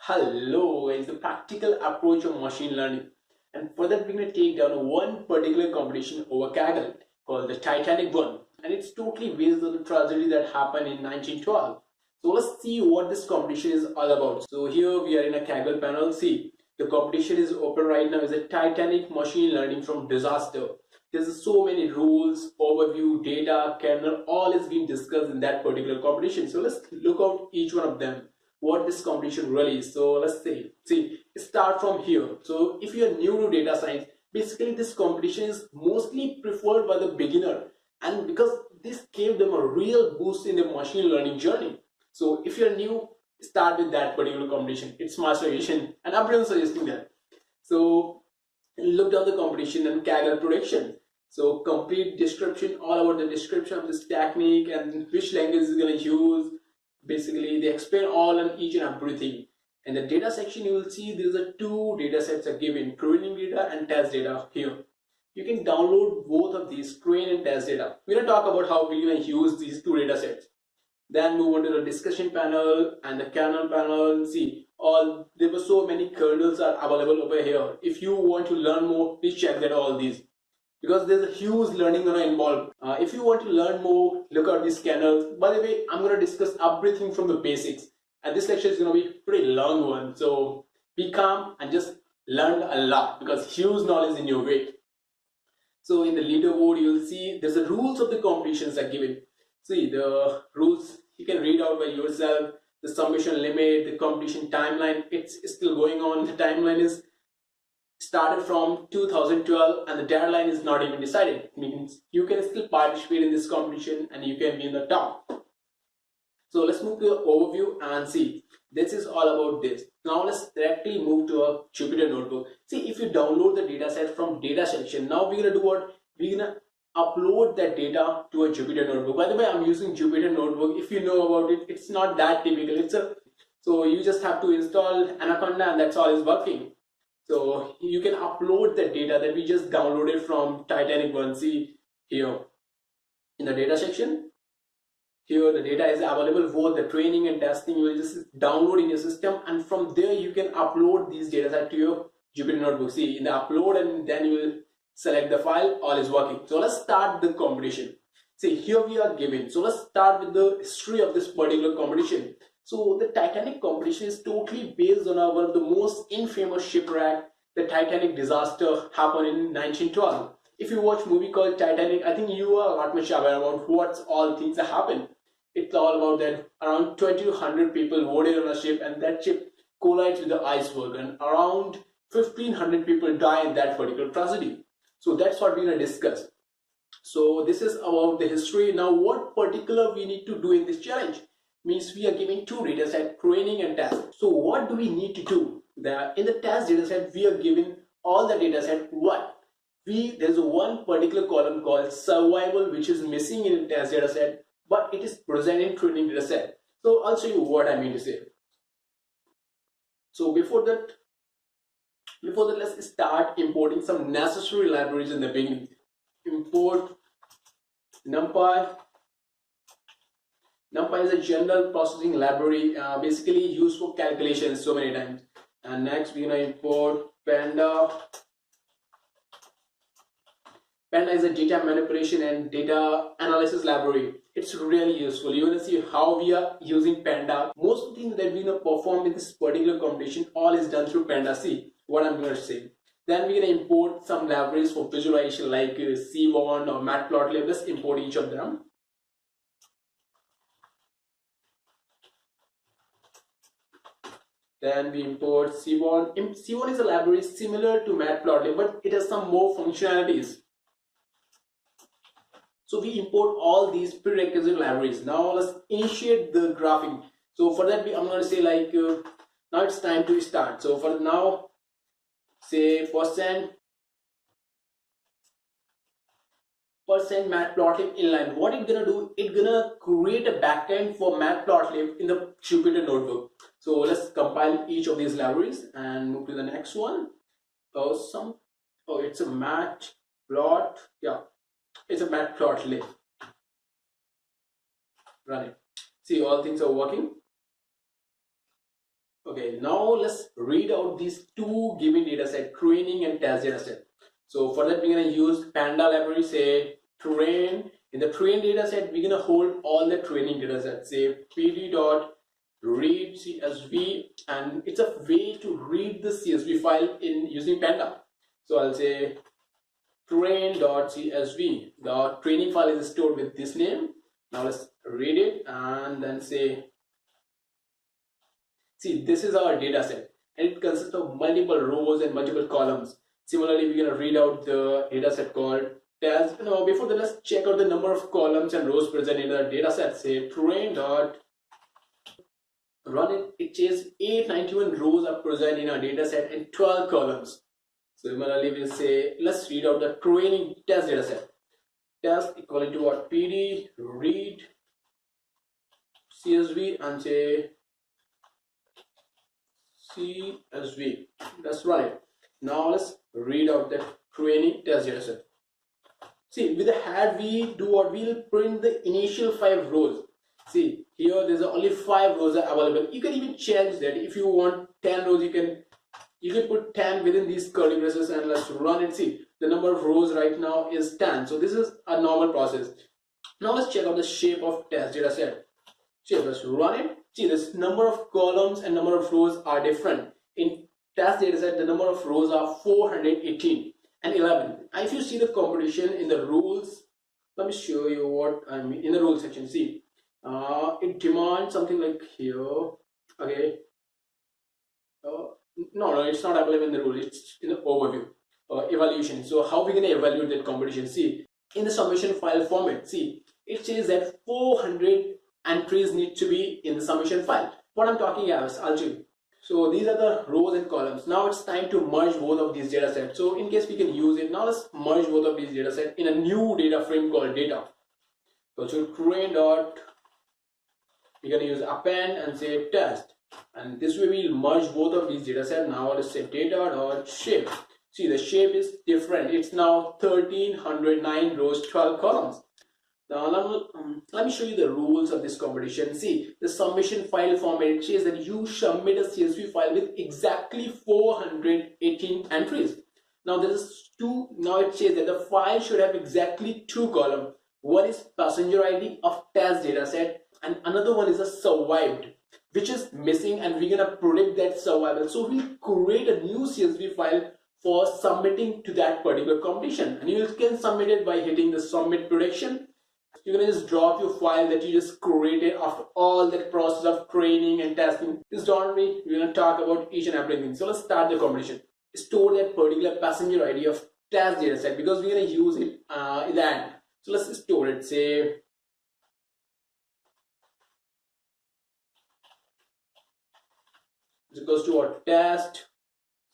Hello, is the practical approach of machine learning. And for that, we're going to take down one particular competition over Kaggle called the Titanic one. And it's totally based on the tragedy that happened in 1912. So let's see what this competition is all about. So here we are in a Kaggle panel. See, the competition is open right now. Is a Titanic machine learning from disaster. There's so many rules, overview, data, kernel, all is being discussed in that particular competition. So let's look out each one of them, what this competition really is. So let's see, start from here. So if you are new to data science, basically this competition is mostly preferred by the beginner, and because this gave them a real boost in the machine learning journey. So if you're new, start with that particular competition. It's my suggestion and I'm suggesting that. So look down the competition and Kaggle prediction. So complete description, all about the description of this technique and which language is going to use. Basically, they explain all and each and everything. In the data section, you will see there's a two data sets are given, training data and test data here. You can download both of these, train and test data. We're going to talk about how we're going to use these two data sets. Then move on to the discussion panel and the kernel panel. See, all there were so many kernels are available over here. If you want to learn more, please check that all these, because there's a huge learning involved. If you want to learn more, look at these kernels. By the way, I'm going to discuss everything from the basics, and this lecture is going to be pretty long one. So be calm and just learn a lot, because huge knowledge in your way. So in the leaderboard, you'll see there's the rules of the competitions are given. See the rules, you can read out by yourself. The submission limit, the competition timeline, it's still going on. The timeline is started from 2012 and the deadline is not even decided. It means you can still participate in this competition and you can be in the top. So let's move to the overview and see. This is all about this. Now let's directly move to a Jupyter notebook. See, if you download the data set from data section, now we're gonna do what? We're gonna upload that data to a Jupyter notebook. By the way, I'm using Jupyter notebook. If you know about it, it's not that typical. So you just have to install Anaconda and that's all is working. So you can upload the data that we just downloaded from Titanic 1C here in the data section. Here the data is available for the training and testing. You will just download in your system, and from there you can upload these data set to your Jupyter notebook. See, in the upload, and then you will select the file, all is working. So let's start the competition. See, here we are given. So let's start with the history of this particular competition. So the Titanic competition is totally based on one of the most infamous shipwreck. The Titanic disaster happened in 1912. If you watch movie called Titanic, I think you are not much aware about what all things that happened. It's all about that around 2,200 people boarded on a ship, and that ship collides with the iceberg, and around 1,500 people die in that particular tragedy. So that's what we're going to discuss. So this is about the history. Now what particular we need to do in this challenge? Means we are giving two data set, training and test. So what do we need to do? In the test data set, we are giving all the data set. There's one particular column called survival, which is missing in the test data set, but it is present in training data set. So I'll show you what I mean to say. So before that, let's start importing some necessary libraries in the beginning. Import NumPy. NumPy is a general processing library, basically used for calculations so many times. And next we're gonna import Panda. Panda is a data manipulation and data analysis library. It's really useful. You're gonna see how we are using Panda. Most of the things that we're gonna perform in this particular competition, all is done through Panda. See what I'm gonna say. Then we're gonna import some libraries for visualization like Seaborn or Matplotlib. Let's import each of them. Then we import Seaborn. Seaborn is a library similar to Matplotlib, but it has some more functionalities. So we import all these prerequisite libraries. Now let's initiate the graphing. So for that, I'm going to say like, now it's time to start. So for now, say percent Matplotlib inline. What it's gonna do? It's gonna create a backend for Matplotlib in the Jupyter notebook. So let's compile each of these libraries and move to the next one. Awesome. Oh, it's a matplot. Yeah, it's a Matplotlib. Run it. See, all things are working. Okay, now let's read out these two given data set, training and test data set. So for that, we're gonna use Panda library, say train. In the train data set, we're gonna hold all the training data sets, say pd.read csv, and it's a way to read the CSV file in using Panda. So I'll say train.csv. The training file is stored with this name. Now let's read it and then say, see, this is our data set and it consists of multiple rows and multiple columns. Similarly, we're going to read out the data set called test. Now, before that, let's check out the number of columns and rows present in the data set. Say train dot run it. It says 891 rows are present in our data set and 12 columns. Similarly, we'll say, let's read out the training test data set. Test equal to what? PD read CSV and say CSV. Let's run it. Now let's read out the training test data set. See, with the head we do what? We'll print the initial 5 rows. See, here there's only 5 rows are available. You can even change that. If you want 10 rows, you can put 10 within these curly braces and let's run it. See, the number of rows right now is 10. So this is a normal process. Now let's check out the shape of test data set. So let's run it. See, this number of columns and number of rows are different. In test data set, the number of rows are 418 and 11. And if you see the competition in the rules, let me show you what I mean in the rules section. See, it demands something like here. Okay. No, it's not available in the rule. It's in the overview, evaluation. So how we gonna evaluate that competition? See, in the submission file format, see, it says that 400 entries need to be in the submission file. What I'm talking about, I'll show you. So these are the rows and columns. Now it's time to merge both of these data sets. So in case we can use it, now let's merge both of these data sets in a new data frame called data. So train dot, we're gonna use append and say test. And this way we'll merge both of these data sets. Now let's say data dot shape. See, the shape is different. It's now 1309 rows, 12 columns. Now let me show you the rules of this competition. See, the submission file format, it says that you submit a CSV file with exactly 418 entries. Now there is two. Now it says that the file should have exactly 2 columns. One is passenger ID of test data set and another one is a survived, which is missing, and we're gonna predict that survival. So we'll create a new CSV file for submitting to that particular competition, and you can submit it by hitting the submit prediction. You're gonna just drop your file that you just created after all that process of training and testing. Just don't worry, we're gonna talk about each and everything. So let's start the competition. Store that particular passenger ID of test data set because we're gonna use it in the end. So let's store it. Say it goes to our test,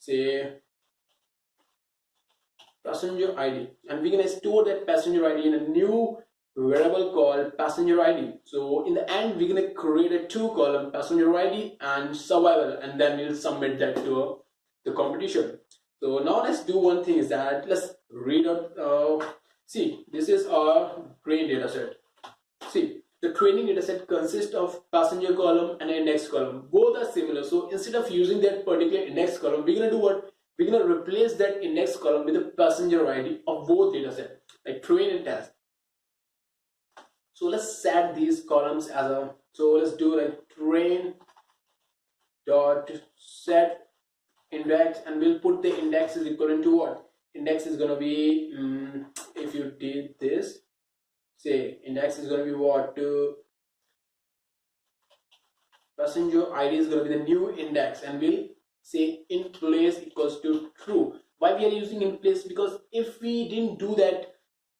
say passenger ID, and we're gonna store that passenger ID in a new variable called passenger ID. So in the end, we're gonna create a 2-column passenger ID and survival, and then we'll submit that to the competition. So now let's do one thing is that let's read out. See, this is our train data set. See, the training data set consists of passenger column and index column. Both are similar. So instead of using that particular index column, we're gonna do what? We're gonna replace that index column with the passenger ID of both data set, like train and test. So let's set these columns as a. So let's do like train dot set index, and we'll put the index is equivalent to what? Index is gonna be if you did this. Say index is going to be what? Passenger ID is going to be the new index, and we'll say in place equals to true. Why we are using in place? Because if we didn't do that,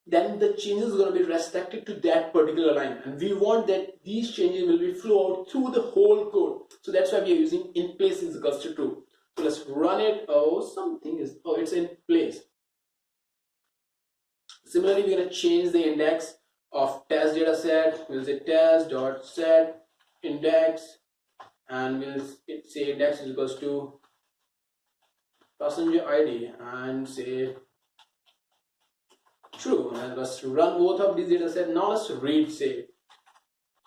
then the changes are going to be restricted to that particular line, and we want that these changes will be flow out through the whole code. So that's why we are using in place is equals to true. So let's run it. It's in place. Similarly, we're going to change the index of test data set. We'll say test dot set index, and we'll say index is equals to passenger ID and say true. And let's run both of these data set. Now let's read. Say,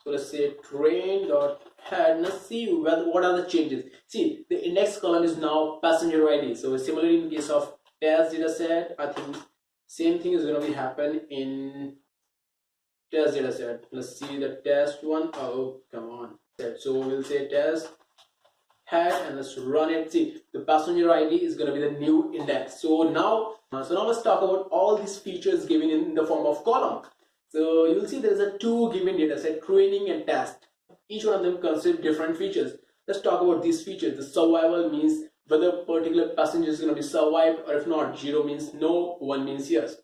so let's say train dot head. Let's see what are the changes. See, the index column is now passenger ID. So similarly in case of test data set, I think same thing is going to be happen in test data set. Let's see the test one. Oh, come on. So we'll say test head and let's run it. See, the passenger ID is going to be the new index. So now let's talk about all these features given in the form of column. So you'll see there's a two given data set, training and test. Each one of them consists different features. Let's talk about these features. The survival means whether a particular passenger is going to be survived, or if not, 0 means no, 1 means yes.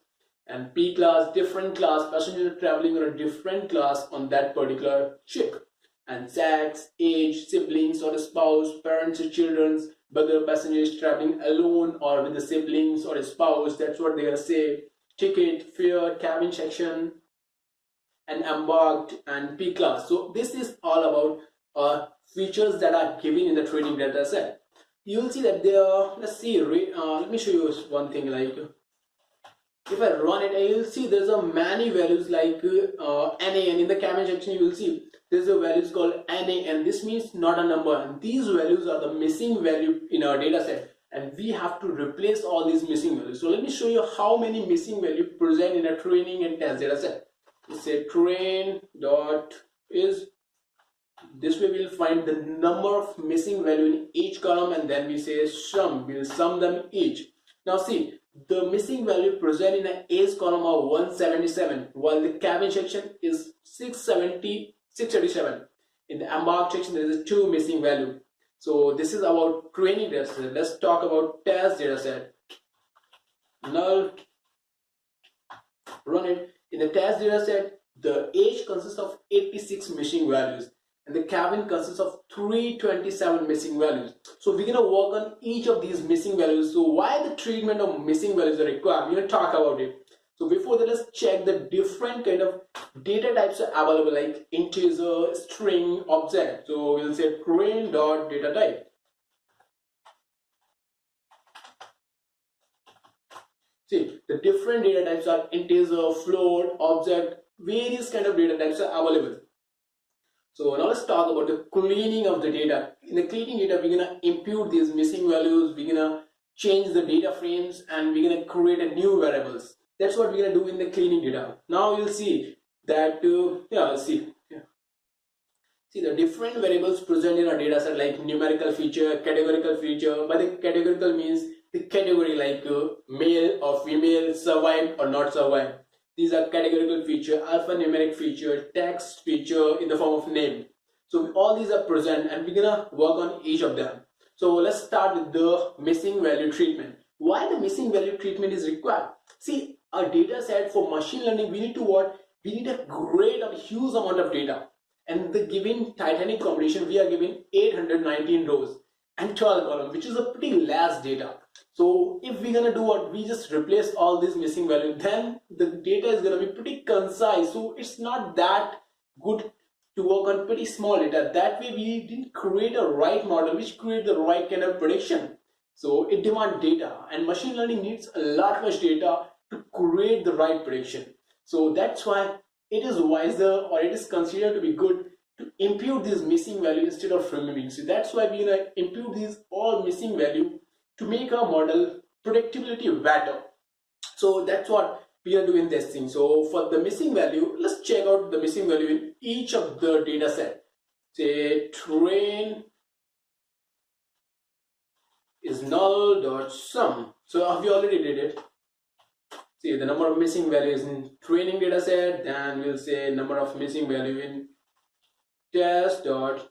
And P class, different class, passengers are traveling on a different class on that particular ship. And sex, age, siblings or a spouse, parents or children, whether a passenger is traveling alone or with the siblings or a spouse, that's what they're going to say. Ticket, fare, cabin section, and embarked, and P class. So this is all about features that are given in the training data set. You will see that there are, let's see, let me show you one thing. Like if I run it, you will see there's a many values like NA, and in the cabin section you will see there's a values called NA, and this means not a number, and these values are the missing value in our data set, and we have to replace all these missing values. So let me show you how many missing value present in a training and test data set. Let's say train dot is, this way we'll find the number of missing value in each column, and then we say sum, we'll sum them each. Now see, the missing value present in an A's column are 177, while the cabin section is 637. In the embark section there is a 2 missing value. So this is about training data set. Let's talk about test data set. Null, run it. In the test data set, the age consists of 86 missing values, and the cabin consists of 327 missing values. So we're gonna work on each of these missing values. So why the treatment of missing values are required, we're gonna talk about it. So before that, let's check the different kind of data types are available, like integer, string, object. So we'll say train dot data type. See, the different data types are integer, float, object, various kind of data types are available. So now let's talk about the cleaning of the data. In the cleaning data, we're gonna impute these missing values, we're gonna change the data frames, and we're gonna create a new variables. That's what we're gonna do in the cleaning data. Now you'll see that see the different variables present in our data set, like numerical feature, categorical feature. By the categorical means the category, like male or female, survived or not survived. These are categorical feature, alphanumeric feature, text feature in the form of name. So all these are present, and we're gonna work on each of them. So let's start with the missing value treatment. Why the missing value treatment is required? See, our data set for machine learning, we need to what? We need a great or huge amount of data. And the given Titanic competition, we are given 819 rows and 12 columns, which is a pretty less data. So if we're gonna do what, we just replace all these missing value, then the data is gonna be pretty concise. So it's not that good to work on pretty small data. That way we didn't create a right model which create the right kind of prediction. So it demands data, and machine learning needs a lot much data to create the right prediction. So that's why it is wiser, or it is considered to be good, to impute these missing value instead of removing. So that's why we're gonna impute these all missing value to make our model predictability better. So that's what we are doing this thing. So for the missing value, let's check out the missing value in each of the data set. Say train is null dot sum. So we already did it. See the number of missing values in training data set, then we'll say number of missing value in test dot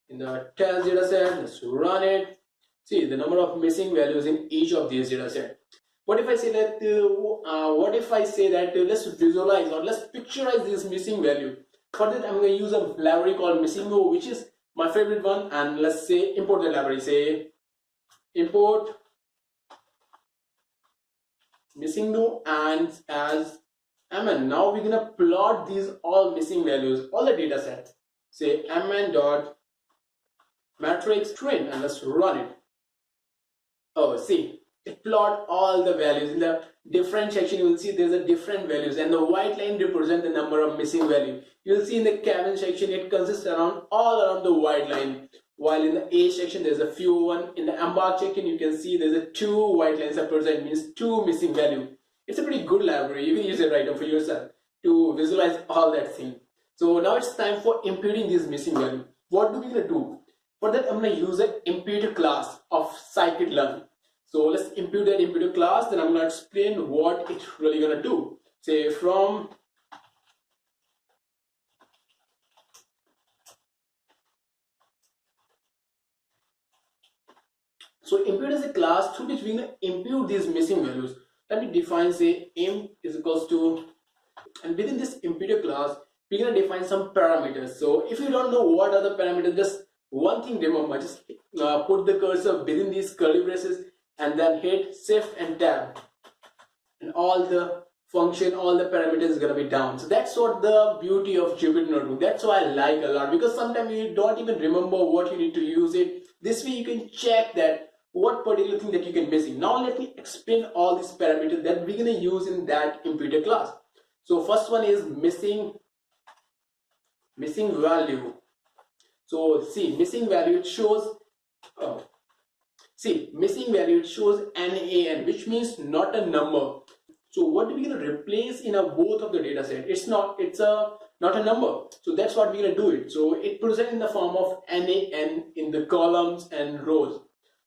in the test data set. Let's run it. See the number of missing values in each of these data set. What if I say that let's visualize or let's picturize this missing value? For that, I'm going to use a library called Missingo, which is my favorite one, and let's say import the library. Say import Missingo and as mn. Now we're gonna plot these all missing values, all the data sets. Say mn dot matrix train, and let's run it. Oh, see, it plot all the values. In the different section you will see there's a different values, and the white line represent the number of missing value. You will see in the cabin section it consists around all around the white line, while in the A section there's a few one. In the embark section you can see there's a 2 white lines that present, means 2 missing value. It's a pretty good library. You can use it right now for yourself to visualize all that thing. So now it's time for imputing this missing value. What do we gonna do? For that I'm gonna use an imputer class of scikit-learn. So let's impute that imputer class, then I'm gonna explain what it's really gonna do. Say from so impute is a class through which we're gonna impute these missing values. Let me define, say imp is equals to, and within this imputer class we're gonna define some parameters. So if you don't know what are the parameters, just one thing remember, just put the cursor within these curly braces and then hit shift and tab, and all the function, all the parameters is gonna be down. So that's what the beauty of Jupyter Notebook. That's why I like a lot, because sometimes you don't even remember what you need to use it. This way you can check that what particular thing that you can missing. Now let me explain all these parameters that we're gonna use in that imputer class. So first one is missing value. So see, missing value it shows missing value it shows NaN, which means not a number. So what are we gonna replace in both of the data set? It's not a number. So that's what we're gonna do it. So it presents in the form of NaN in the columns and rows.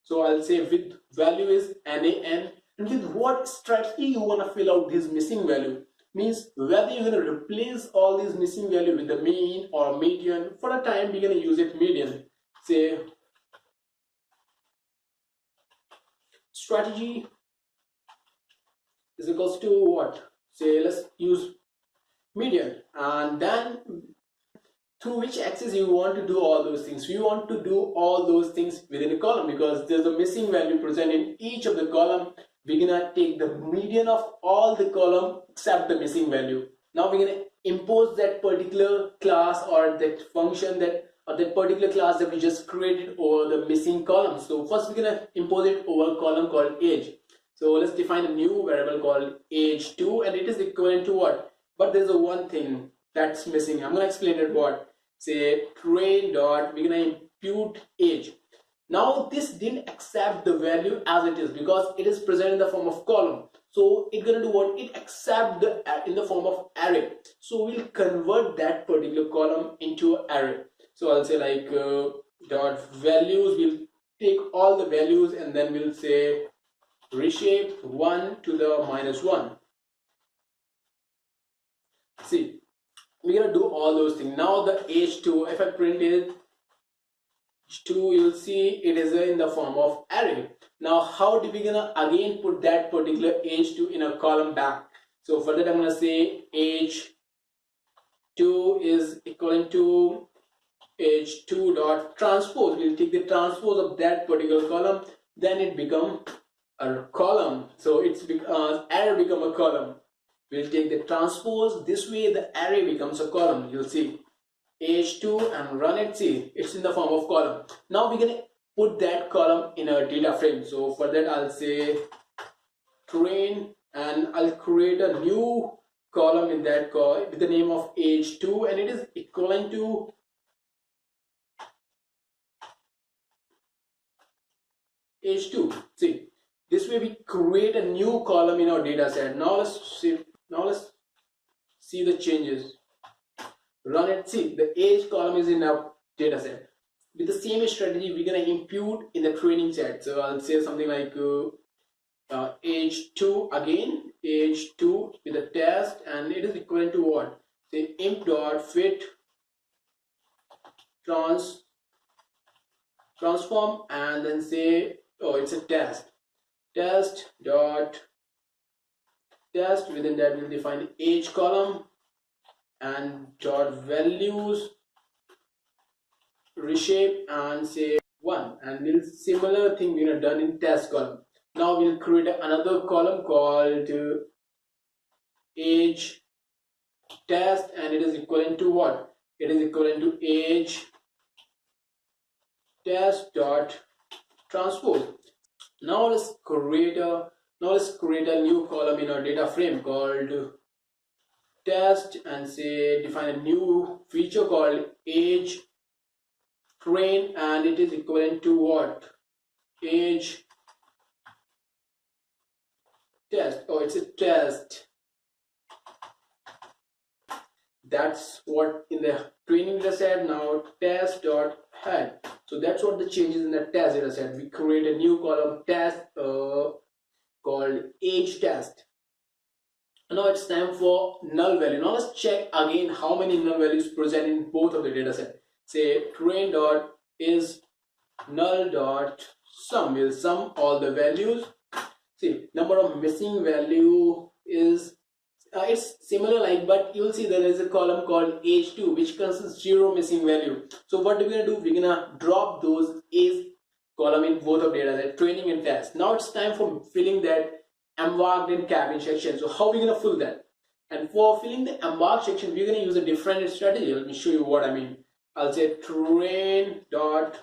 So I'll say with value is NaN, and with what strategy you wanna fill out this missing value. Means whether you're gonna replace all these missing value with the mean or median. For a time we're gonna use it median. Say strategy is equals to what? Say let's use median, and then through which axis you want to do all those things. You want to do all those things within a column, because there's a missing value present in each of the column. We're gonna take the median of all the column except the missing value. Now we're gonna impose that particular class or that function that particular class that we just created over the missing column. So first we're gonna impose it over a column called age. So let's define a new variable called age2, and it is equivalent to what? But there's a one thing that's missing. I'm gonna explain it. What? Say train dot, we're gonna impute age. Now this didn't accept the value as it is because it is present in the form of column. So it's gonna do what? It accept the in the form of array. So we'll convert that particular column into an array. So I'll say like dot values. We'll take all the values and then we'll say reshape 1 to the -1. See, we're gonna do all those things. Now the age2, if I print it 2, you'll see it is in the form of array. Now how do we gonna again put that particular age2 in a column back? So for that I'm gonna say age2 is equivalent to age2 dot transpose. We'll take the transpose of that particular column, then it become a column. So it's array become a column. We'll take the transpose, this way the array becomes a column. You'll see age2 and run it. See, it's in the form of column. Now we're gonna put that column in a data frame. So for that I'll say train, and I'll create a new column in that with the name of age2, and it is equivalent to age2. See, this way we create a new column in our data set. Now let's see the changes. Run it. See, the age column is in our data set. With the same strategy we're gonna impute in the training set. So I'll say something like age2 again, age2 with a test, and it is equivalent to what? Say imp dot fit transform, and then say, oh, it's a test dot test. Within that we'll define age column and dot values reshape and say 1, and we'll similar thing we have done in test column. Now we'll create another column called age test, and it is equivalent to what? It is equivalent to age test dot transpose. Now let's create a new column in our data frame called test, and say define a new feature called age train, and it is equivalent to what? Age test. Oh, it's a test. That's what in the training data set. Now test dot head. So that's what the changes in the test data set. We create a new column test called age test. Now it's time for null value. Now let's check again how many null values present in both of the data set. Say train dot is null dot sum. We'll sum all the values. See, number of missing value is it's similar like, but you'll see there is a column called age2 which consists 0 missing value. So what we're gonna do, we're gonna drop those age column in both of data set, training and test. Now it's time for filling that embarked and cabin section. So how are we gonna fill that? And for filling the embarked section, we're gonna use a different strategy. Let me show you what I mean. I'll say train dot,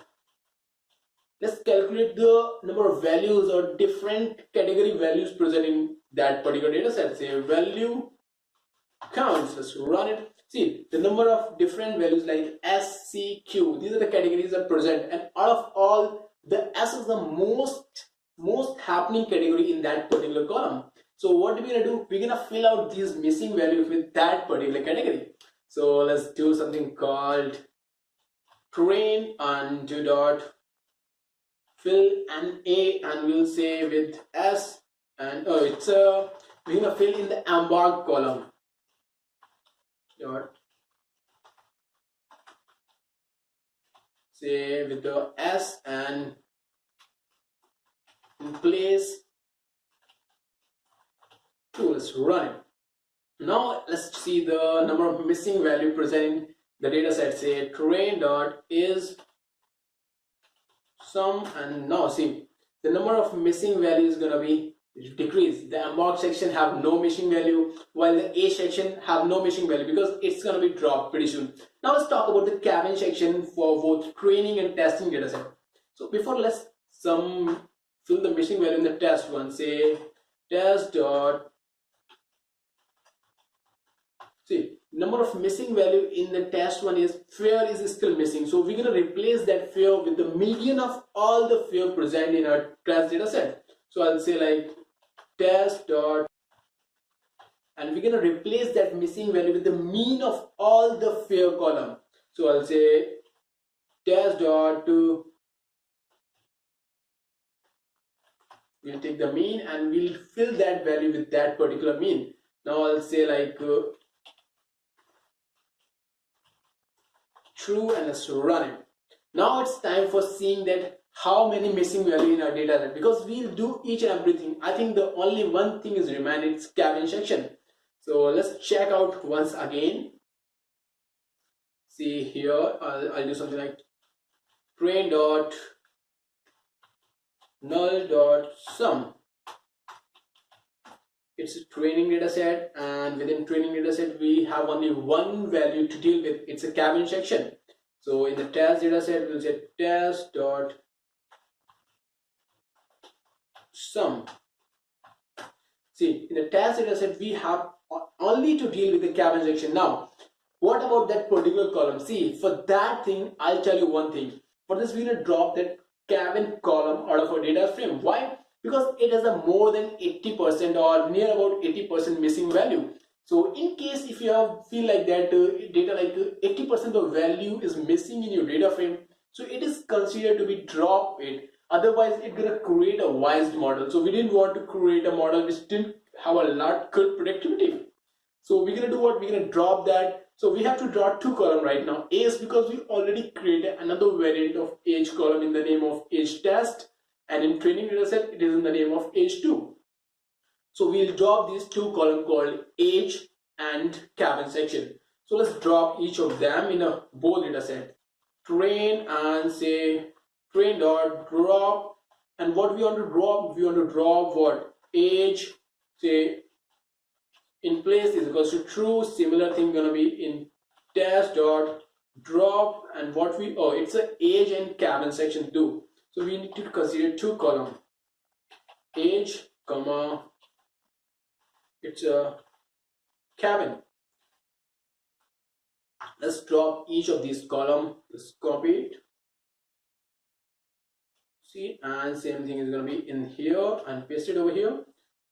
let's calculate the number of values or different category values present in that particular data set. Say value counts. Let's run it. See the number of different values like S, C, Q. These are the categories that are present, and out of all, the S is the most happening category in that particular column. So what we're gonna do, we're gonna fill out these missing values with that particular category. So let's do something called train and do dot fill an A, and we'll say with S, and we're gonna fill in the embarked column dot say with the S, and in place 2. Let's run it. Now let's see the number of missing value present in the data set. Say train dot is sum, and now see the number of missing value is gonna be decreased. The embarked section have no missing value, while the A section have no missing value because it's gonna be dropped pretty soon. Now let's talk about the cabin section for both training and testing data set. So before, let's fill the missing value in the test one. Say test dot, see number of missing value in the test one is fare is still missing, so we're going to replace that fare with the median of all the fare present in our test data set. So I'll say like test dot, and we're going to replace that missing value with the mean of all the fare column. So I'll say test dot to, we'll take the mean and we'll fill that value with that particular mean. Now I'll say like true, and let's run it. Now it's time for seeing that how many missing value in our data set, because we'll do each and everything. I think the only one thing is remaining, it's cabin section. So let's check out once again. See here, I'll do something like train dot null dot sum. It's a training data set, and within training data set we have only one value to deal with. It's a cabin section. So in the test data set we'll say test dot sum. See, in the test data set we have only to deal with the cabin section. Now what about that particular column? See, for that thing I'll tell you one thing. For this we're gonna drop that cabin column out of our data frame. Why? Because it has a more than 80% or near about 80% missing value. So in case if you feel like that data like 80% of value is missing in your data frame, so it is considered to be drop it. Otherwise it's gonna create a wise model. So we didn't want to create a model which didn't have a lot good productivity. So we're gonna do what? We're gonna drop that. So we have to draw two columns right now. A is because we already created another variant of age column in the name of age test, and in training data set it is in the name of age2. So we'll drop these two columns called age and cabin section. So let's drop each of them in a both data set. Train, and say train dot drop, and what we want to drop? We want to drop what? Age, say in place is equals to true. Similar thing gonna be in test dot drop, and what we, it's a age and cabin section too. So we need to consider two columns. age, comma, it's a cabin. Let's drop each of these column. Let's copy it. See, and same thing is going to be in here and paste it over here.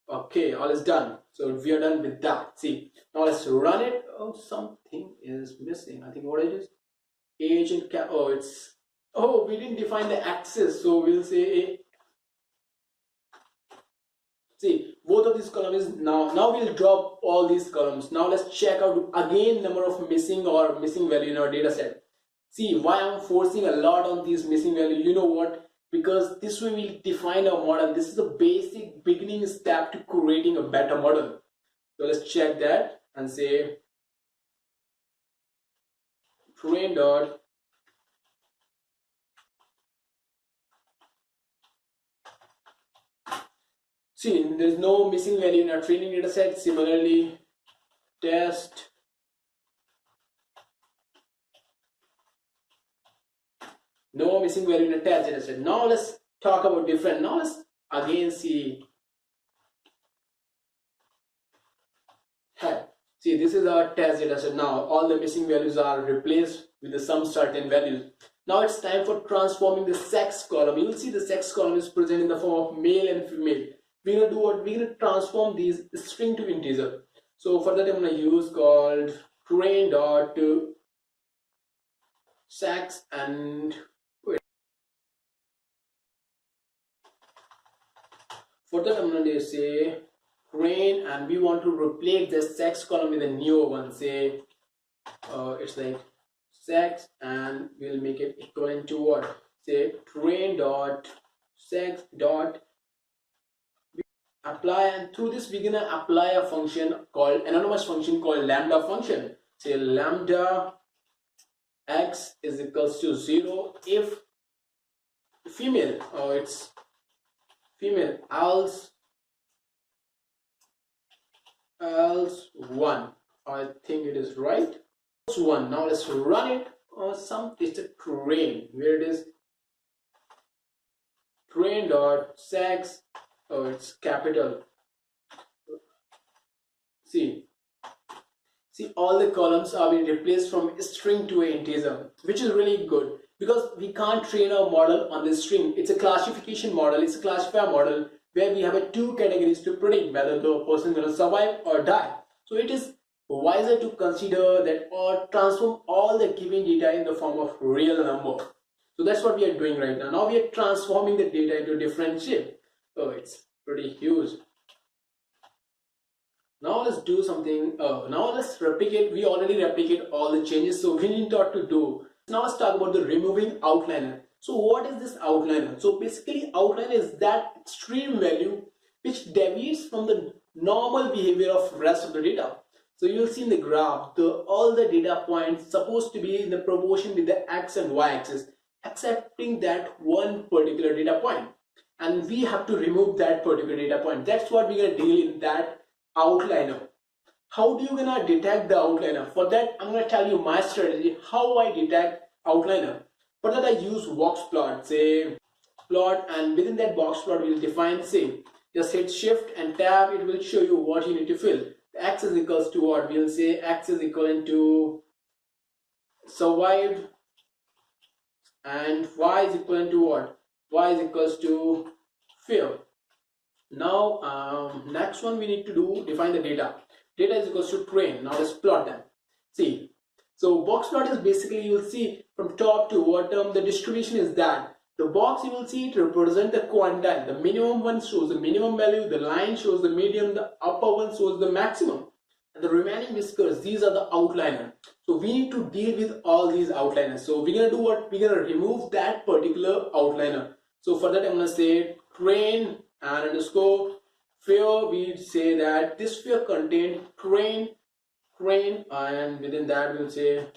Okay, all is done. So we are done with that. See, now let's run it. Oh, something is missing. I think what it is, age and cap. Oh, it's, oh, we didn't define the axis, so we'll say see, both of these columns is now we'll drop all these columns. Now let's check out again number of missing value in our data set. See why I'm forcing a lot on these missing value. You know what? Because this way we define our model. This is the basic beginning step to creating a better model. So let's check that and say train dot see, there's no missing value in our training data set. Similarly, test no missing value in a test data set. Now let's talk about different. Now let's again see. See, this is our test data set. Now all the missing values are replaced with some certain values. Now it's time for transforming the sex column. You will see the sex column is present in the form of male and female. We're gonna do what? We're gonna transform these string to integer. So for that I'm gonna use called train dot sex and wait. For that I'm gonna say train and we want to replace the sex column with a new one. Say it's like sex and we'll make it equivalent to what? Say train dot sex dot apply, and through this we're gonna apply a function called anonymous function called lambda function. Say lambda x is equals to 0 if female, it's female, else 1. I think it is right. 1. Now let's run it. It's a train. Where it is? Train dot sex. Oh, it's capital. See, all the columns are being replaced from string to an integer, which is really good because we can't train our model on this string. It's a classification model. It's a classifier model where we have two categories to predict whether the person is going to survive or die. So it is wiser to consider that or transform all the given data in the form of real number. So that's what we are doing right now. Now we are transforming the data into different shape. Oh, it's pretty huge. Now let's do something. Now let's replicate. We already replicate all the changes, so we need not to do. Now let's talk about the removing outliner. So what is this outliner? So basically outliner is that extreme value which deviates from the normal behavior of rest of the data. So you'll see in the graph all the data points supposed to be in the proportion with the x and y axis, excepting that one particular data point. And we have to remove that particular data point. That's what we're gonna deal in that outliner. How do you gonna detect the outliner? For that I'm gonna tell you my strategy how I detect outliner. For that I use box plot. Say plot, and within that box plot we'll define, say just hit shift and tab, it will show you what you need to fill. The x is equals to what? We'll say x is equivalent to survived, and y is equivalent to what? Y is equals to fear. Now next one we need to do, define the data. Data is equals to train. Now let's plot them. See, so box plot is basically, you will see from top to bottom the distribution is that the box, you will see it represent the quantile. The minimum one shows the minimum value, the line shows the medium, the upper one shows the maximum, and the remaining whiskers, these are the outliner. So we need to deal with all these outliners. So we're gonna do what? We're gonna remove that particular outliner. So for that I'm gonna say train and underscore fear. We say that this fear contained train, and within that we'll say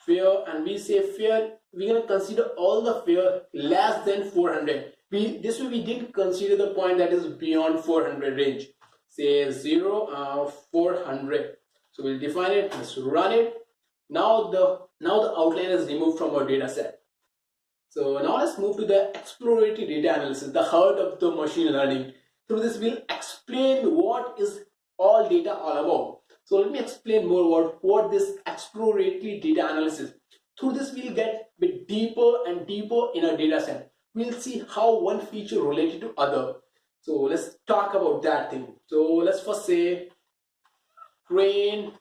fear, and we say fear, we're gonna consider all the fear less than 400. This way we didn't consider the point that is beyond 400 range. Say 0 400. So we'll define it. Let's run it. Now the outline is removed from our data set. So now let's move to the exploratory data analysis, the heart of the machine learning. Through this, we'll explain what is all data all about. So let me explain more about what this exploratory data analysis. Through this, we'll get a bit deeper and deeper in our data set. We'll see how one feature related to other. So let's talk about that thing. So let's first say train.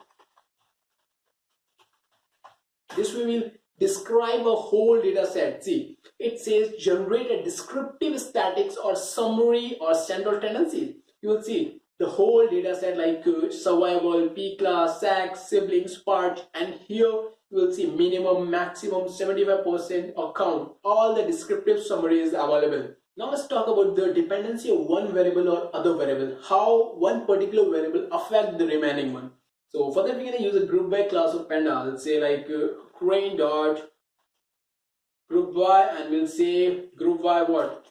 This way we'll describe a whole data set. See, it says generate a descriptive statics or summary or central tendencies. You will see the whole data set like survival, P class, sank, siblings, part, and here you will see minimum, maximum, 75% or count. All the descriptive summary is available. Now let's talk about the dependency of one variable or other variable. How one particular variable affect the remaining one. So for that we're going to use a group by class of panda. Let's say like train dot group by, and we'll say group by what?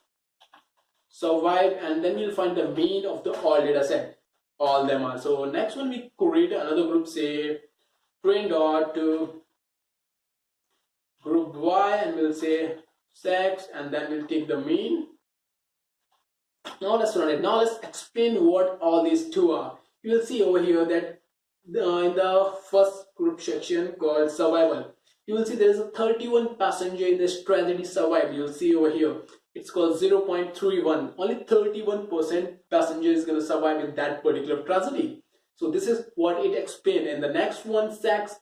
Survive, and then we'll find the mean of the all data set. All them are. So next one we create another group, say train dot group y, and we'll say sex, and then we'll take the mean. Now let's run it. Now let's explain what all these two are. You will see over here that in the first group section called survival, you will see there is a 31 passenger in this tragedy survived. You will see over here it's called 0.31. Only 31% passenger is going to survive in that particular tragedy. So this is what it explained. And the next one, sex,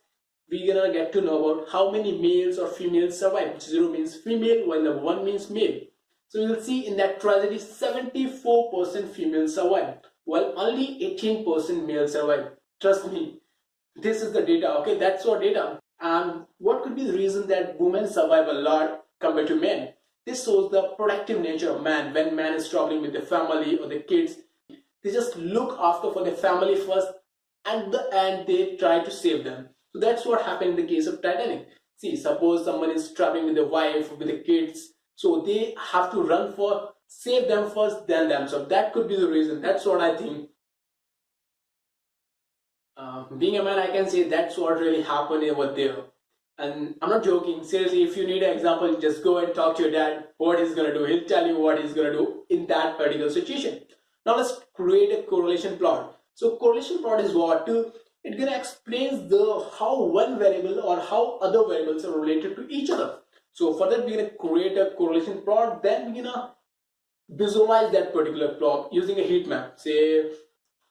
we're gonna get to know about how many males or females survive. 0 means female while the 1 means male. So you'll see in that tragedy 74% female survive while only 18% male survive. Trust me, this is the data. Okay, that's our data. And what could be the reason that women survive a lot compared to men? This shows the protective nature of man. When man is struggling with the family or the kids, they just look after for the family first, and the end they try to save them. So that's what happened in the case of Titanic. See, suppose someone is traveling with the wife, with the kids, so they have to run for save them first, then themselves. That could be the reason. That's what I think. Being a man, I can say that's what really happened over there. And I'm not joking. Seriously, if you need an example, just go and talk to your dad. What he's gonna do, he'll tell you what he's gonna do in that particular situation. Now let's create a correlation plot. So correlation plot is what? It gonna explains the how one variable or how other variables are related to each other. So for that we're gonna create a correlation plot. Then we're gonna visualize that particular plot using a heat map. Say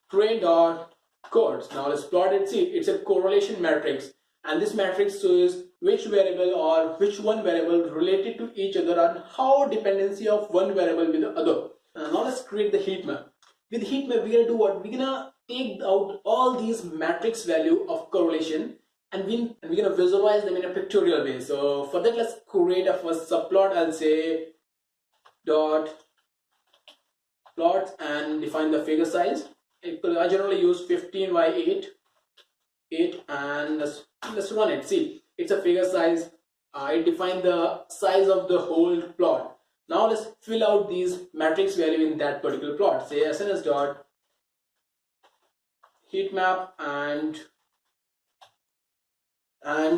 train dot codes. Now let's plot it. See, it's a correlation matrix, and this matrix shows which variable or which one variable related to each other and how dependency of one variable with the other. Now let's create the heat map. With heat map, we're gonna do what? We're gonna take out all these matrix value of correlation, and we're gonna visualize them in a pictorial way. So for that, let's create a first subplot. I'll say dot plots and define the figure size. I generally use 15 by 8, and let's run it. See, it's a figure size. It defines the size of the whole plot. Now let's fill out these matrix value in that particular plot. Say SNS dot heat map and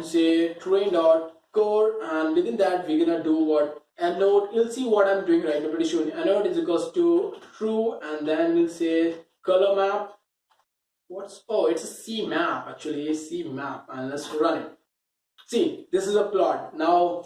say train dot core, and within that we're gonna do what? Anode. You'll see what I'm doing right now pretty soon. Anode is equals to true, and then we'll say color map. It's a C map, actually, a C map, and let's run it. See, this is a plot. Now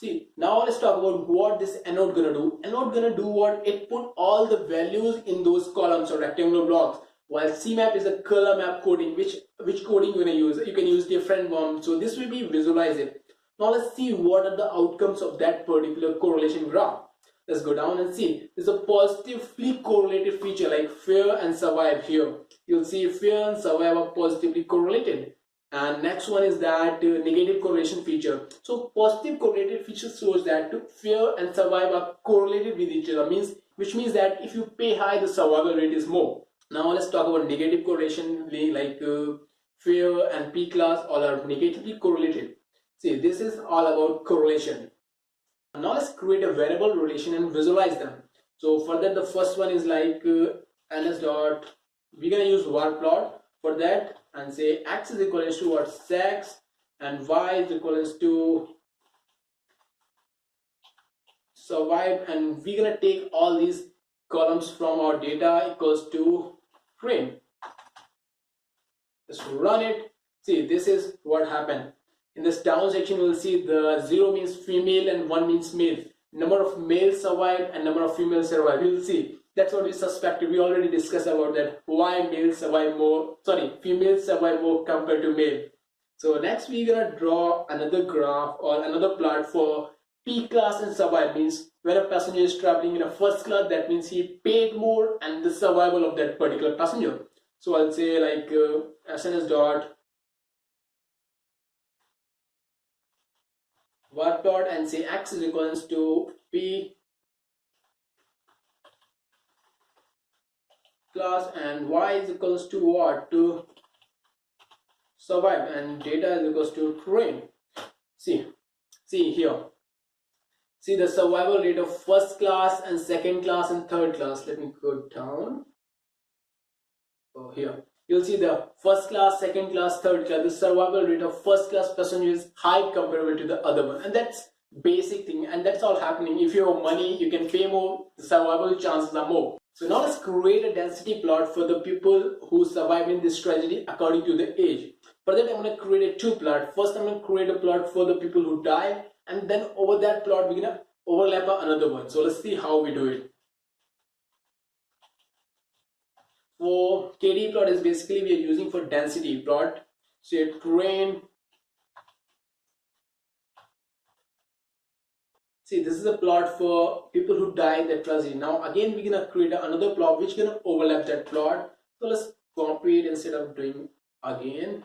let's talk about what this anode gonna do. Anode gonna do what? It put all the values in those columns or rectangular blocks, while C map is a color map coding. Which coding you're gonna use? You can use different ones. So this will be visualize it. Now let's see what are the outcomes of that particular correlation graph. Let's go down and see. There's a positively correlated feature like fear and survive here. You'll see fear and survive are positively correlated. And next one is that negative correlation feature. So positive correlated feature shows that fear and survive are correlated with each other, which means that if you pay high, the survival rate is more. Now let's talk about negative correlation, like fear and P class, all are negatively correlated. See, this is all about correlation. Now let's create a variable relation and visualize them. So for that, the first one is like ns dot, we're gonna use var plot for that, and say x is equals to what? Sex, and y is equals to survive, and we're gonna take all these columns from our data equals to train. Just run it. See, this is what happened. In this down section, you will see the 0 means female and 1 means male. Number of males survive and number of females survive. You will see that's what we suspected. We already discussed about that. Why males survive more? Sorry, females survive more compared to male. So next we're gonna draw another graph or another plot for P class and survive. Means when a passenger is traveling in a first class, that means he paid more and the survival of that particular passenger. So I'll say like SNS dot what dot and say x is equals to P class and y is equals to what? To survive, and data is equals to train. See here. See the survival rate of first class and second class and third class. Let me go down. Oh, here you'll see the first class, second class, third class. The survival rate of first class passenger is high comparable to the other one, and that's basic thing, and that's all happening. If you have money, you can pay more, the survival chances are more. So now let's create a density plot for the people who survive in this tragedy according to the age. For that, I'm going to create a two plot. First, I'm going to create a plot for the people who die, and then over that plot we're going to overlap another one. So let's see how we do it. For KD plot is basically we are using for density plot. Say train. See, this is a plot for people who die in the tragedy. Now again we're gonna create another plot which gonna overlap that plot. So let's copy it instead of doing again.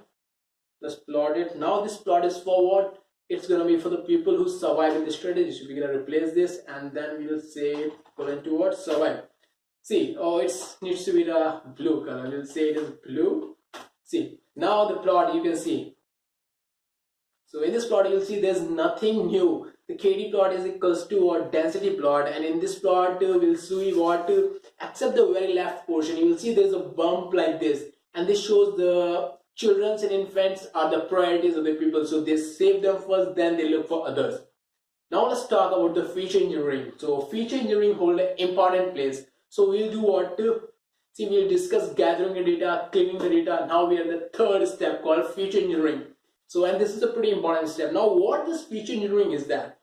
Let's plot it. Now this plot is for what? It's gonna be for the people who survive in this tragedy. So we're gonna replace this and then we will say equivalent to what? Survive. See, oh, it needs to be the blue color. We'll say it is blue. See, now the plot you can see. So in this plot you'll see there's nothing new. The KD plot is equals to a density plot, and in this plot we'll see what, except the very left portion, you will see there's a bump like this, and this shows the children and infants are the priorities of the people. So they save them first, then they look for others. Now let's talk about the feature engineering. So feature engineering hold an important place. So we'll do what? See, we'll discuss gathering the data, cleaning the data. Now we are in the third step called feature engineering. So, and this is a pretty important step. Now, what this feature engineering is that?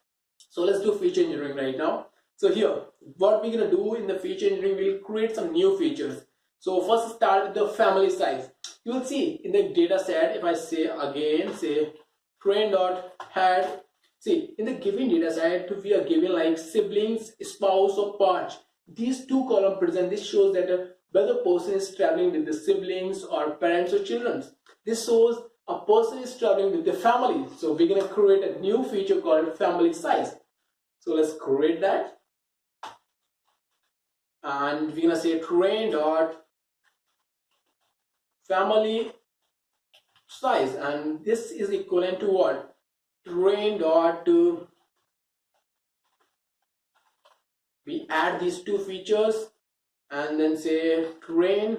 So let's do feature engineering right now. So here, what we're gonna do in the feature engineering, we'll create some new features. So first start with the family size. You will see in the data set, if I say again, say train.head. See, in the given data set, we are given like siblings, spouse, or parch. These two columns present. This shows that whether person is traveling with the siblings or parents or children. This shows a person is traveling with the family. So we're going to create a new feature called family size. So let's create that. And we're going to say train dot family size. And this is equivalent to what? Train dot we add these two features and then say train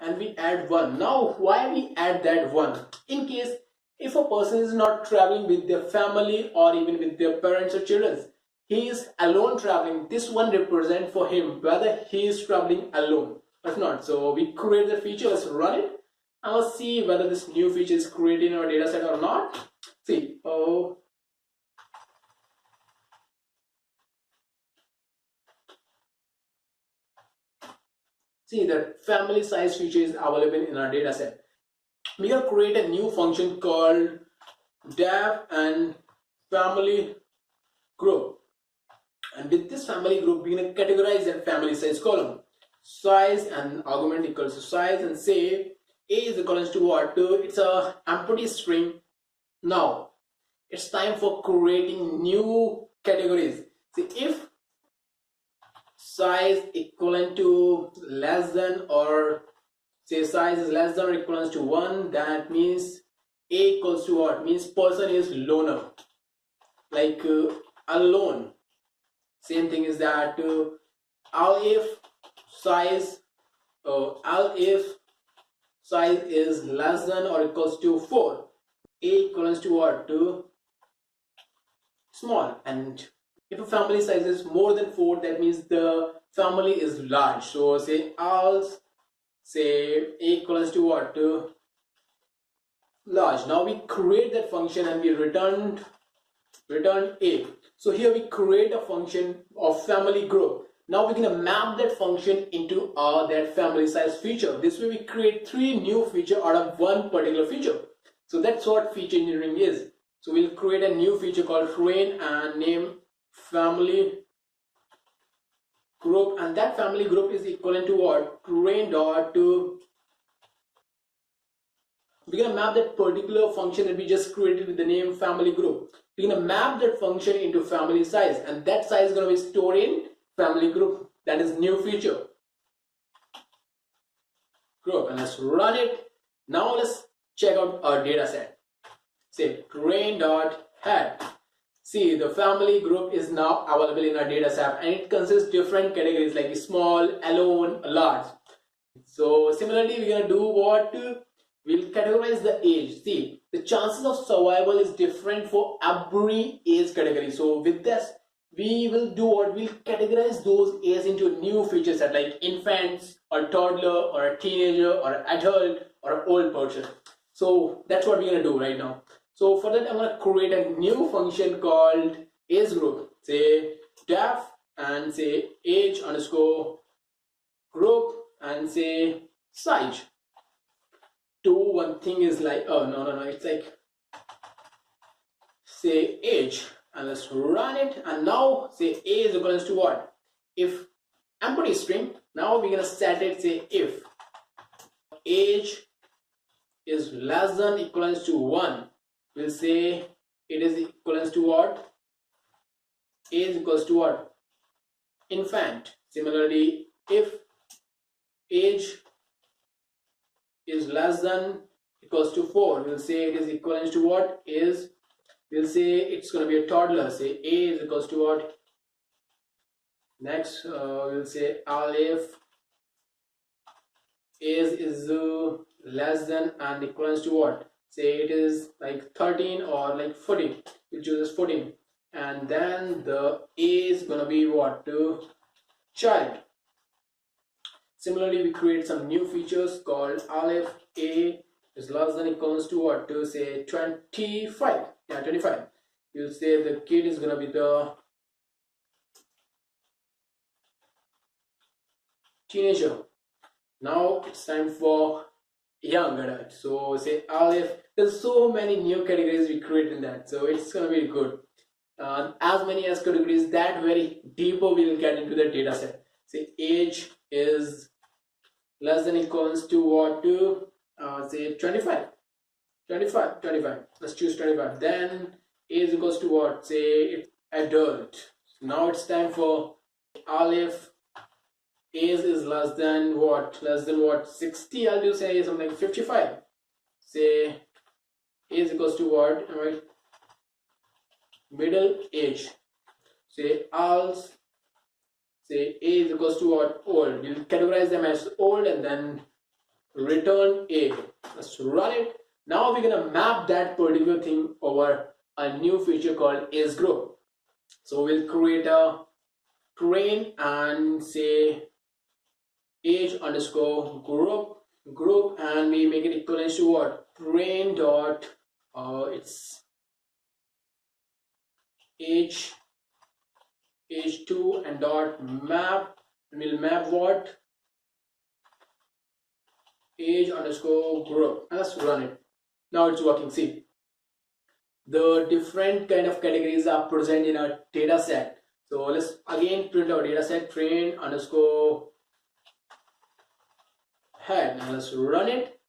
and we add one. Now why we add that one? In case if a person is not traveling with their family or even with their parents or children, he is alone traveling, this one represents for him whether he is traveling alone or not. So we create the feature, let's run it and let's see whether this new feature is created in our data set or not. See, see that family size feature is available in our data set. We are create a new function called dev and family group, and with this family group we're going to categorize that family size column. Size and argument equals to size and say a is equals to what? It's a empty string. Now it's time for creating new categories. See, if size equivalent to less than, or say size is less than or equivalent to 1, that means a equals to what? Means person is loner, like alone. Same thing is that if size is less than or equals to 4, a equivalent to what? To small, and if a family size is more than 4, that means the family is large. So say als, say a equals to what, large. Now we create that function and we returned a. So here we create a function of family group. Now we're gonna map that function into that family size feature. This way we create 3 new feature out of one particular feature. So that's what feature engineering is. So we'll create a new feature called train and name family group, and that family group is equivalent to what, train dot to, we're gonna map that particular function that we just created with the name family group. We're gonna map that function into family size, and that size is gonna be stored in family group. That is new feature group, and let's run it. Now let's check out our data set. Say train dot head. See, the family group is now available in our data set, and it consists different categories like small, alone, large. So similarly, we're gonna do what, we'll categorize the age. See, the chances of survival is different for every age category. So with this, we will do what, we'll categorize those ages into a new feature set like infants or toddler or a teenager or an adult or an old person. So that's what we're gonna do right now. So for that, I'm gonna create a new function called age group. Say def and say age underscore group and say size. One thing is like, oh no, it's like say age, and let's run it. And now say a is equals to what, if empty string. Now we're gonna set it, say if age is less than equals to 1, we'll say it is equals to what, age equals to what, infant. Similarly, if age is less than equals to 4, we'll say it is equivalent to what, is, we'll say it's going to be a toddler. Say a is equals to what, next we'll say if age is less than and equivalent to what, say it is like 13 or like 14, we'll choose 14, and then the a is going to be what, child. Similarly, we create some new features called if a is less than equals to what, to say 25. Yeah, 25. You'll say the kid is gonna be the teenager. Now it's time for young adult. So say if, there's so many new categories we create in that, so it's gonna be good. As many as categories, that very deeper we'll get into the data set. Say age is less than equals to what, to say 25. Let's choose 25. Then age equals to what, say it's adult. Now it's time for if age is less than what, 60, I'll do say something like 55. Say age equals to what, right, middle age. Say else, say age equals to what, old. We'll categorize them as old and then return a. Let's run it. Now we're gonna map that particular thing over a new feature called age group. So we'll create a train and say age underscore group, and we make it equivalent to what, train dot it's age 2 and dot map, and we'll map what, age underscore group, and let's run it. Now it's working. See, the different kind of categories are present in our data set. So let's again print our data set, train underscore head, and let's run it.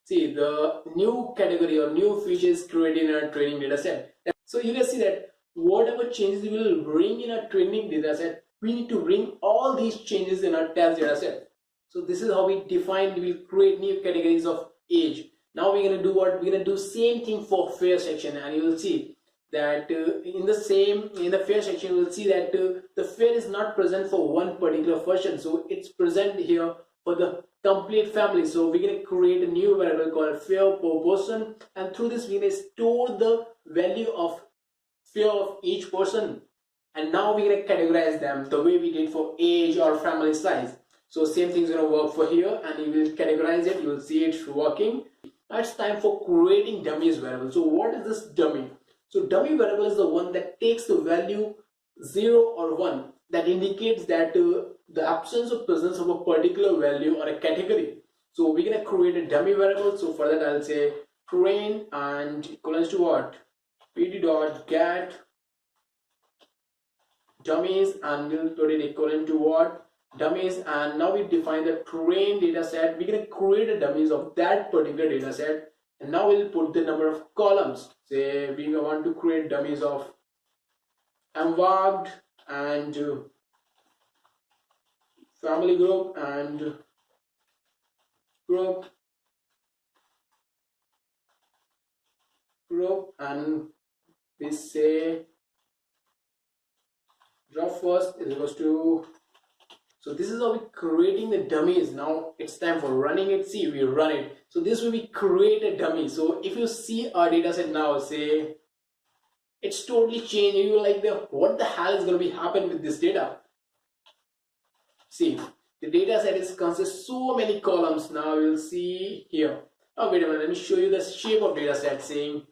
See, the new category or new features created in our training data set. So you can see that whatever changes we will bring in our training data set, we need to bring all these changes in our test data set. So this is how we will create new categories of age. Now we're going to do what, we're going to do same thing for fair section, and you will see that in the fair section you will see that the fair is not present for one particular person, so it's present here for the complete family. So we're going to create a new variable called fair per person, and through this we're going to store the value of fear of each person, and now we're going to categorize them the way we did for age or family size. So same thing is going to work for here, and you will categorize it, you will see it working. Now it's time for creating dummies variable. So what is this dummy? So dummy variable is the one that takes the value 0 or 1 that indicates that the absence or presence of a particular value or a category. So we're going to create a dummy variable. So for that I'll say train and equivalent to what? pd.get dummies, and we'll put it equivalent to what? Dummies. And now we define the train data set. We're going to create a dummies of that particular data set, and now we'll put the number of columns. Say we want to create dummies of embarked and family group and group, and we say drop first is equals to. So this is how we're creating the dummies. Now it's time for running it. See, we run it. So this will be create a dummy. So if you see our data set now, say it's totally changed. You're like, what the hell is going to be happening with this data? See, the data set is consists so many columns. Now you'll see here. Oh, wait a minute. Let me show you the shape of data set. Saying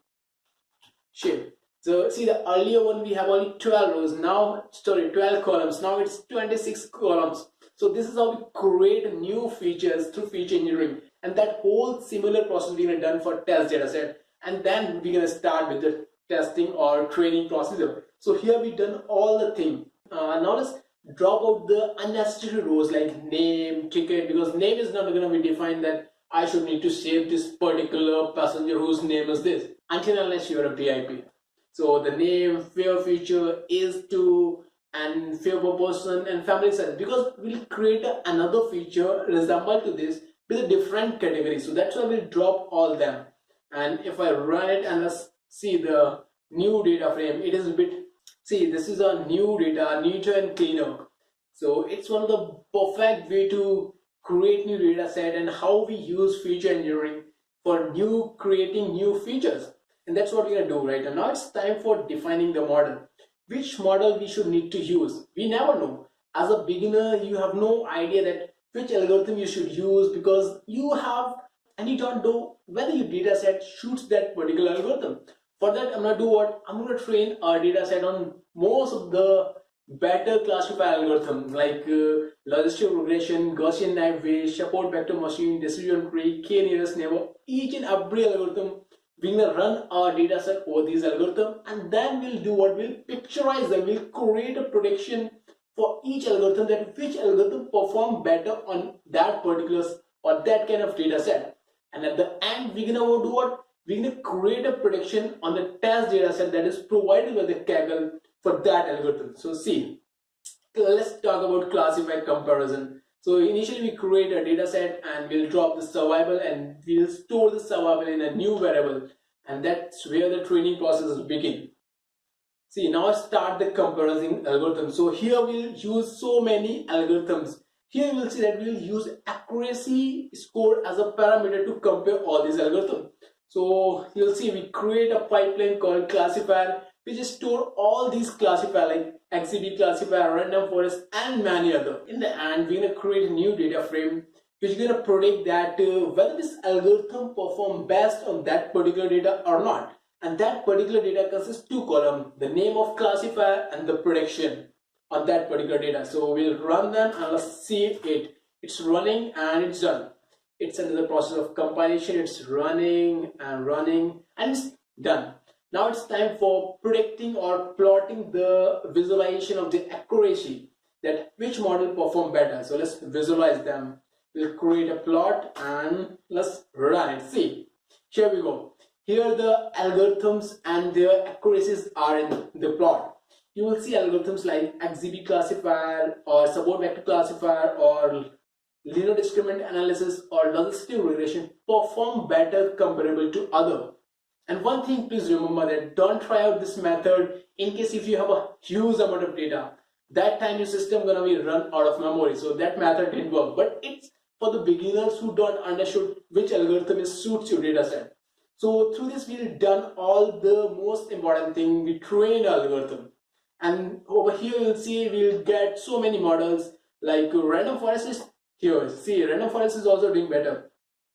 shape. So see, the earlier one we have only 12 rows. Now, 12 columns. Now it's 26 columns. So this is how we create new features through feature engineering. And that whole similar process we're going to done for test data set. And then we're going to start with the testing or training procedure. So here we've done all the thing. Now let's drop out the unnecessary rows like name, ticket, because name is not going to be defined that I should need to save this particular passenger whose name is this until unless you're a VIP. So the name, fare feature, is to, and fare per person and family size, because we'll create another feature resemble to this with a different category. So that's why we'll drop all them. And if I run it and let's see the new data frame, it is a bit, see, this is a new data, neater and cleaner. So it's one of the perfect way to create new data set and how we use feature engineering for creating new features. And that's what we're going to do right now. Now it's time for defining the model. Which model we should need to use? We never know. As a beginner, you have no idea that which algorithm you should use, because you have and you don't know whether your data set shoots that particular algorithm. For that, I'm going to do what? I'm going to train our data set on most of the better classifier algorithm like logistic regression, Gaussian knife weight, support vector machine, decision tree, k nearest neighbor. Each and every algorithm, we're going to run our data set over these algorithms, and then we'll do what? We'll picturize them. We'll create a prediction for each algorithm, that which algorithm perform better on that particular or that kind of data set. And at the end, we're going to do what? We're going to create a prediction on the test data set that is provided by the Kaggle for that algorithm. So see, let's talk about classified comparison. So initially we create a data set and we'll drop the survival and we'll store the survival in a new variable, and that's where the training process begins. See, now start the comparison algorithm. So here we'll use so many algorithms. Here you will see that we'll use accuracy score as a parameter to compare all these algorithms. So you'll see we create a pipeline called classifier, which is store all these classifier like XCB classifier, random forest, and many other. In the end, we're going to create a new data frame which is going to predict that whether this algorithm perform best on that particular data or not. And that particular data consists two columns, the name of classifier and the prediction on that particular data. So we'll run them and let's see it. It's running and it's done. It's under the process of compilation. It's running and it's done. Now it's time for predicting or plotting the visualization of the accuracy, that which model perform better. So let's visualize them. We'll create a plot and let's run it. See, here we go. Here the algorithms and their accuracies are in the plot. You will see algorithms like XGB classifier or support vector classifier or linear discriminant analysis or logistic regression perform better comparable to other. And one thing, please remember that don't try out this method in case if you have a huge amount of data. That time your system gonna be run out of memory. So that method didn't work. But it's for the beginners who don't understand which algorithm suits your data set. So through this we've done all the most important thing, we train algorithm. And over here you'll see we'll get so many models like random forest is here. See, random forest is also doing better.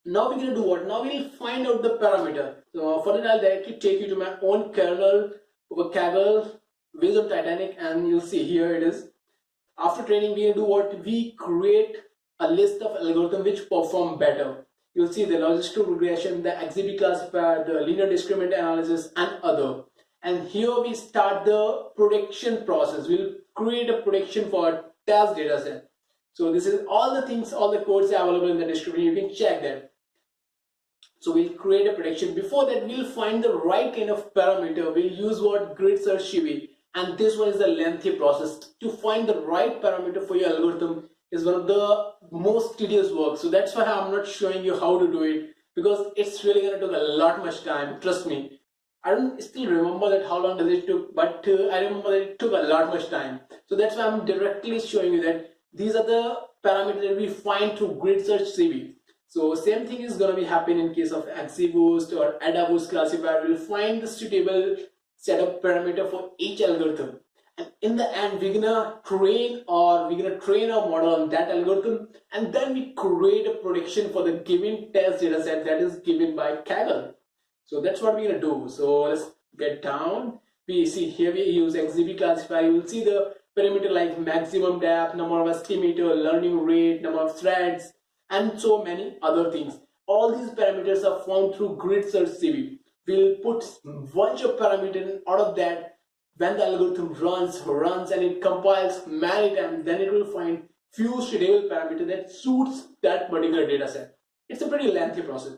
Now we're going to do what? Now we'll find out the parameter. So for that I'll directly take you to my own kernel over Kaggle based on Titanic, and you'll see here it is. After training we will do what? We create a list of algorithms which perform better. You'll see the logistical regression, the XGB classifier, the linear discriminant analysis, and other. And here we start the prediction process. We'll create a prediction for a test data set. So this is all the things, all the codes are available in the description. You can check that. So we'll create a prediction. Before that, we'll find the right kind of parameter. We'll use what? Grid search CV. And this one is the lengthy process. To find the right parameter for your algorithm is one of the most tedious work. So that's why I'm not showing you how to do it, because it's really going to take a lot much time. Trust me. I don't still remember that how long does it took, but I remember that it took a lot much time. So that's why I'm directly showing you that these are the parameters that we find through grid search CV. So same thing is going to be happening in case of XGBoost or AdaBoost classifier. We'll find the suitable set of parameter for each algorithm, and in the end we're gonna train our model on that algorithm, and then we create a prediction for the given test data set that is given by Kaggle. So that's what we're gonna do. So let's get down. We see here we use XGB classifier. You will see the parameter like maximum depth, number of estimator, learning rate, number of threads, and so many other things. All these parameters are found through grid search CV. We'll put bunch of parameters out of that. When the algorithm runs and it compiles many times, then it will find few suitable parameters that suits that particular data set. It's a pretty lengthy process.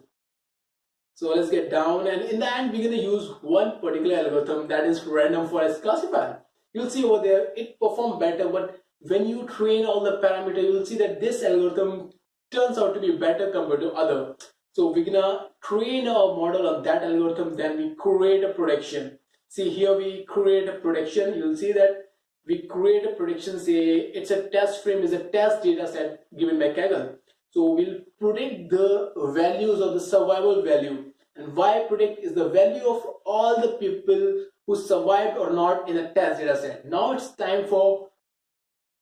So let's get down, and in the end we're going to use one particular algorithm, that is random forest classifier. You'll see over there it performs better, but when you train all the parameters, you'll see that this algorithm turns out to be better compared to other. So we're gonna train our model on that algorithm, then we create a prediction. See here we create a prediction. You'll see that we create a prediction, say it's a test frame, is a test data set given by Kaggle. So we'll predict the values of the survival value. And why predict is the value of all the people who survived or not in a test data set. Now it's time for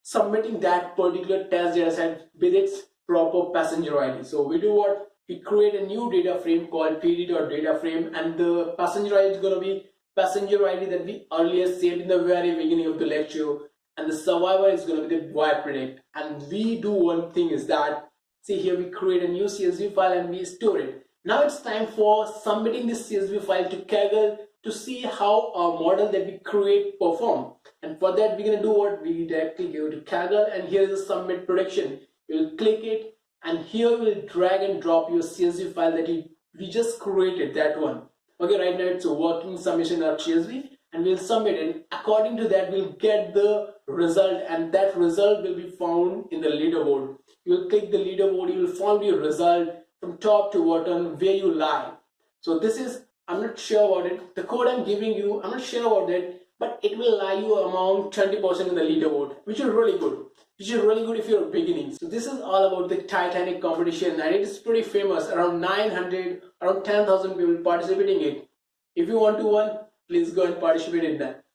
submitting that particular test data set with its proper passenger ID. So we do what? We create a new data frame called pd.dataframe, and the passenger ID is going to be passenger ID that we earlier saved in the very beginning of the lecture, and the survivor is going to be the ypredict. And we do one thing is that, see here we create a new CSV file and we store it. Now it's time for submitting this CSV file to Kaggle to see how our model that we create perform. And for that we're going to do what? We directly go to Kaggle, and here is the submit prediction. We'll click it, and here we'll drag and drop your CSV file that we just created, that one. Okay, right now it's a working submission.csv, and we'll submit it. According to that we'll get the result, and that result will be found in the leaderboard. You'll click the leaderboard, you will find your result from top to bottom where you lie. So this is, I'm not sure about it, the code I'm giving you, I'm not sure about it, but it will lie you among 20% in the leaderboard, which is really good. Which is really good if you're beginning. So this is all about the Titanic competition, and it is pretty famous. Around 10,000 people participating in it. If you want to win, please go and participate in that.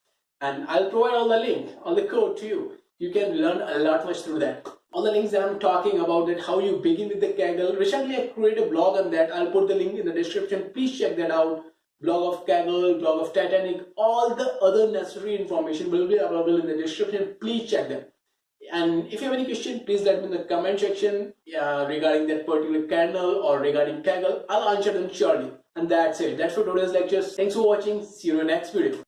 And I'll provide all the link, all the code to you. You can learn a lot much through that. All the links that I'm talking about, that how you begin with the Kaggle. Recently I created a blog on that. I'll put the link in the description. Please check that out. Blog of Kaggle, blog of Titanic, all the other necessary information will be available in the description. Please check them. And if you have any question, please let me in the comment section regarding that particular kernel or regarding Kaggle. I'll answer them surely. And that's it. That's for today's lectures. Thanks for watching. See you in the next video.